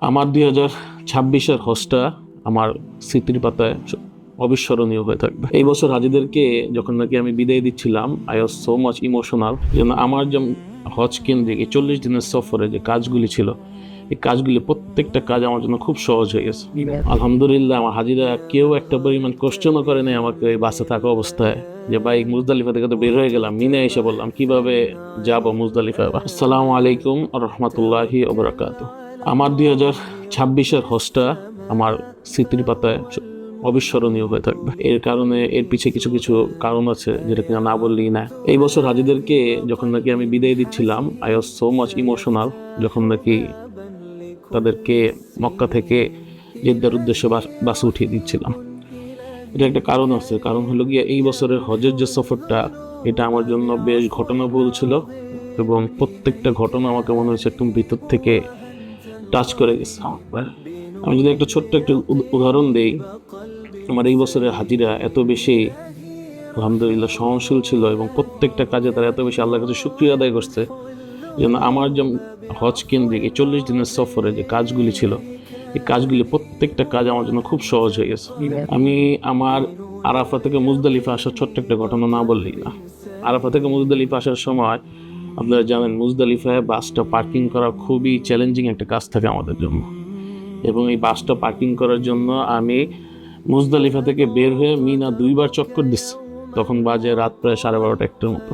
আমার 2026-এর হজটা আমার স্মৃতির পাতায় অবিস্মরণীয় হয়ে থাকবে। এই বছর হাজিদেরকে যখন নাকি আমি বিদায় দিচ্ছিলাম, I was so much emotional. যেন আমার যে হজ কেন্দ্রিক এই 40 দিনের সফরে যে কাজগুলি ছিল, এই কাজগুলি প্রত্যেকটা কাজ আমার জন্য খুব সহজ হয়ে গেছে। আলহামদুলিল্লাহ, আমার হাজিরা কেউ একটা পরিমাণ কোশ্চেনও করে নাই আমাকে এই বাসে থাকা অবস্থায় যে ভাই মুজদালিফা থেকে তো বের হয়ে গেলাম, মিনে এসে বললাম কিভাবে যাব মুজদালিফা। আসসালামু আলাইকুম রহমতুল্লাহি ওয়া বারাকাতুহু। আমার 2026-এর হজটা আমার স্মৃতির পাতায় অবিস্মরণীয় হয়ে থাকবে। এর কারণে এর পিছে কিছু কিছু কারণ আছে যেটা কিনা না বললেই না। এই বছর হাজিদেরকে যখন নাকি আমি বিদায় দিচ্ছিলাম, I was so much emotional. যখন নাকি তাদেরকে মক্কা থেকে জেদ্দার উদ্দেশ্যে বাসে উঠিয়ে দিচ্ছিলাম, এটা একটা কারণ আছে। কারণ হলো গিয়ে এই বছরের হজের যে সফরটা, এটা আমার জন্য বেশ ঘটনাবহুল ছিল এবং প্রত্যেকটা ঘটনা আমাকে মনে হচ্ছে একদম ভিতর থেকে টাচ করে গেছে। আমি যদি একটা ছোট্ট একটা উদাহরণ দেই, আমার এই বছরের হাজিরা এত বেশি আলহামদুলিল্লাহ সহনশীল ছিল এবং প্রত্যেকটা কাজে তারা এত বেশি আল্লাহর কাছে শুকরিয়া আদায় করছে যেন আমার যে হজ কেন্দ্রিক এই 40 দিনের সফরে যে কাজগুলি ছিল, এই কাজগুলি প্রত্যেকটা কাজ আমার জন্য খুব সহজ হয়ে গেছে। আমি আমার আরাফা থেকে মুজদালিফা আসার ছোট্ট একটা ঘটনা না বললেই না। আরাফা থেকে মুজদালিফা আসার সময় আপনারা জানেন মুজদালিফায় বাসটা পার্কিং করা খুবই চ্যালেঞ্জিং একটা কাজ থাকে আমাদের জন্য, এবং এই বাসটা পার্কিং করার জন্য আমি মুজদালিফা থেকে বের হয়ে মিনা 2বার চক্কর দিচ্ছি। তখন বাজে রাত প্রায় 12:30 একটার মতো।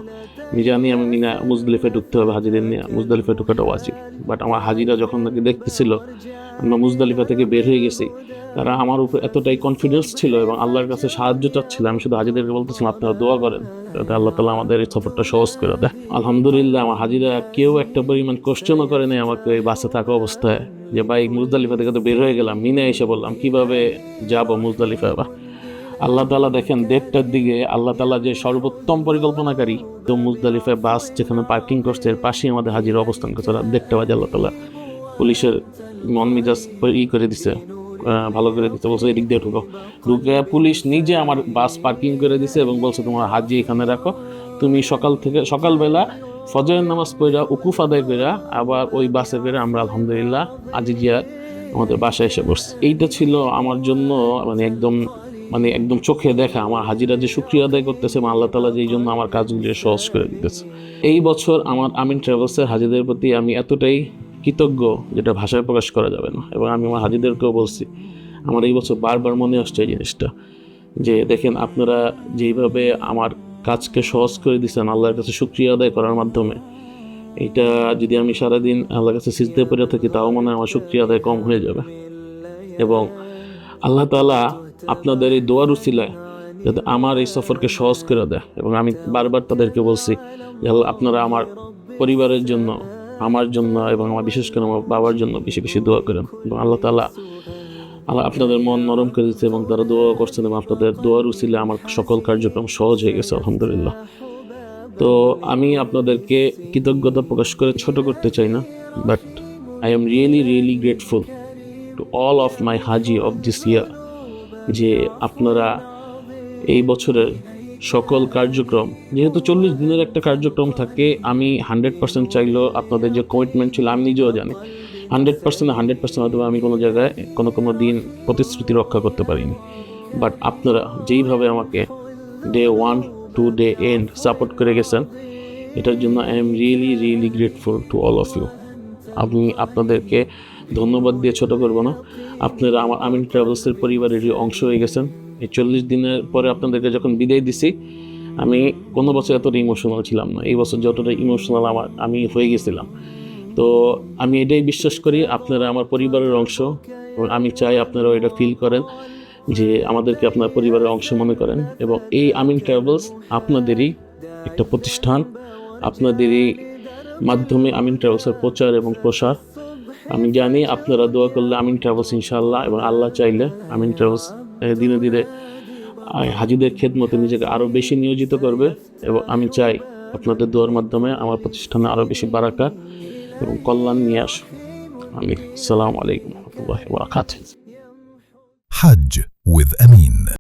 আমি জানি আমি মিনা মুজদালিফায় ঢুকতে হবে, হাজিদের নিয়ে মুজদালিফায় ঢুকাটা ওয়াজিব। বাট আমার হাজিরা যখন নাকি দেখতেছিল আমরা মুজদালিফা থেকে বের হয়ে গেছি, তারা আমার উপর এতটাই কনফিডেন্স ছিল এবং আল্লাহর কাছে সাহায্য চাচ্ছিল। আমি শুধু হাজিদেরকে বলতেছিলাম আপনারা দোয়া করেন যাতে আল্লাহ তাআলা আমাদের এই সফরটা সহজ করে দেয়। আলহামদুলিল্লাহ, আমার হাজিরা কেউ একটা পরিমাণ কোশ্চেনও করে নাই আমাকে এই বাসে থাকা অবস্থায় যে ভাই মুজদালিফা থেকে তো বের হয়ে গেলাম, মিনে এসে বললাম কিভাবে যাব মুজদালিফা। আল্লাহ তাআলা দেখেন 1:30টার দিকে আল্লাহ তাআলা যে সর্বোত্তম পরিকল্পনাকারী, তো মুজদালিফায় বাস যেখানে পার্কিং করছে এর পাশেই আমাদের হাজিরা অবস্থান করছে। 1:30টা বাজে আল্লাহ তাআলা পুলিশের মন মিজাজ করে দিছে, ভালো করে দিতে বলছে এদিক দিয়ে ঢুকে পুলিশ নিজে আমার বাস পার্কিং করে দিছে এবং বলছে তোমার হাজি এখানে রাখো, তুমি সকালবেলা ফজরের নামাজ পড়া উকুফ আদায় করে আবার ওই বাসে করে আমরা আলহামদুলিল্লাহ আজিজিয়া আমাদের বাসায় এসে বসছি। এইটা ছিল আমার জন্য একদম চোখে দেখা আমার হাজিরা যে শুকরিয়া আদায় করতেছে এবং আল্লাহ তাআলা যে এই জন্য আমার কাজগুলি সহজ করে দিতেছে। এই বছর আমার আমিন ট্রাভেলসের হাজিদের প্রতি আমি এতটাই কৃতজ্ঞ যেটা ভাষায় প্রকাশ করা যাবে না। এবং আমি আমার হাজিদেরকেও বলছি, আমার এই বছর বারবার মনে আসছে এই জিনিসটা যে দেখেন আপনারা যেইভাবে আমার কাজকে সহজ করে দিচ্ছেন আল্লাহর কাছে শুকরিয়া আদায় করার মাধ্যমে, এইটা যদি আমি সারাদিন আল্লাহর কাছে সিজদা পড়ে থাকি তাও মনে হয় আমার শুকরিয়া আদায় কম হয়ে যাবে। এবং আল্লাহ তাআলা আপনাদের এই দোয়ার উসিলায় যাতে আমার এই সফরকে সহজ করে দেয়। এবং আমি বারবার তাদেরকে বলছি যে আপনারা আমার পরিবারের জন্য, আমার জন্য এবং আমার বিশেষ করে আমার বাবার জন্য বেশি বেশি দোয়া করেন। এবং আল্লাহ তাআলা আপনাদের মন নরম করে দিচ্ছে এবং তারা দোয়া করছেন এবং আপনাদের দোয়ার উসিলায় আমার সকল কার্যক্রম সহজ হয়ে গেছে আলহামদুলিল্লাহ। তো আমি আপনাদেরকে কৃতজ্ঞতা প্রকাশ করে ছোট করতে চাই না, but I am really grateful to all of my Haji of this ইয়ার যে আপনারা এই বছরের সকল কার্যক্রম, যেহেতু 40 দিনের একটা কার্যক্রম থাকে, আমি 100% চাইলেও আপনাদের যে কমিটমেন্ট ছিল আমি নিজেও জানি 100% হয়তো আমি কোনো জায়গায় কোনো দিন প্রতিশ্রুতি রক্ষা করতে পারিনি। বাট আপনারা যেইভাবে আমাকে day 1 to day and support করে গেছেন, এটার জন্য I am really grateful to all of you. আমি আপনাদেরকে ধন্যবাদ দিয়ে ছোট করবো না। আপনারা আমার আমিন ট্রাভেলসের পরিবারেরই অংশ হয়ে গেছেন। এই 40 দিনের পরে আপনাদেরকে যখন বিদায় দিছি, আমি কোনো বছর এতটা ইমোশনাল ছিলাম না। এই বছর যতটা ইমোশনাল আমি হয়ে গেছিলাম। তো আমি এটাই বিশ্বাস করি আপনারা আমার পরিবারের অংশ, এবং আমি চাই আপনারাও এটা ফিল করেন যে আমাদেরকে আপনার পরিবারের অংশ মনে করেন। এবং এই আমিন ট্রাভেলস আপনাদেরই একটা প্রতিষ্ঠান, আপনাদেরই মাধ্যমে আমিন ট্রাভেলসের প্রচার এবং প্রসার। আমি জানি আপনারা দোয়া করলে আমিন ট্রাভেলস ইনশাআল্লাহ এবং আল্লাহ চাইলে আমিন ট্রাভেলস ধীরে ধীরে হাজিদের খেদমতে নিজেকে আরও বেশি নিয়োজিত করবে। এবং আমি চাই আপনাদের দোয়ার মাধ্যমে আমার প্রতিষ্ঠানে আরও বেশি বারাকা এবং কল্যাণ নিয়ে আসুন। আসসালামু আলাইকুম ওয়া রাহমাতুল্লাহি ওয়া বারাকাতুহু। Hajj with Amin.